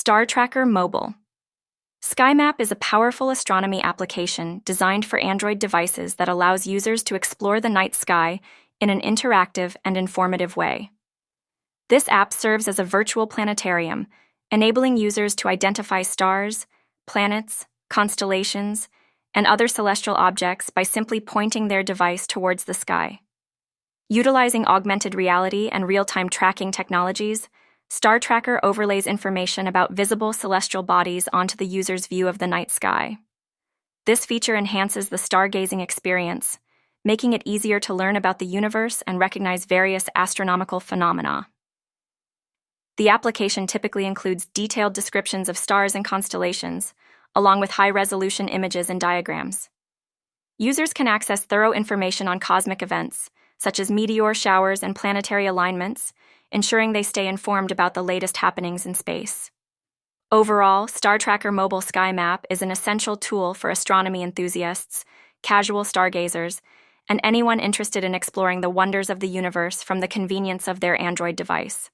Star Tracker Mobile. SkyMap is a powerful astronomy application designed for Android devices that allows users to explore the night sky in an interactive and informative way. This app serves as a virtual planetarium, enabling users to identify stars, planets, constellations, and other celestial objects by simply pointing their device towards the sky. Utilizing augmented reality and real-time tracking technologies, Star Tracker overlays information about visible celestial bodies onto the user's view of the night sky. This feature enhances the stargazing experience, making it easier to learn about the universe and recognize various astronomical phenomena. The application typically includes detailed descriptions of stars and constellations, along with high-resolution images and diagrams. Users can access thorough information on cosmic events, such as meteor showers and planetary alignments, ensuring they stay informed about the latest happenings in space. Overall, Star Tracker Mobile Sky Map is an essential tool for astronomy enthusiasts, casual stargazers, and anyone interested in exploring the wonders of the universe from the convenience of their Android device.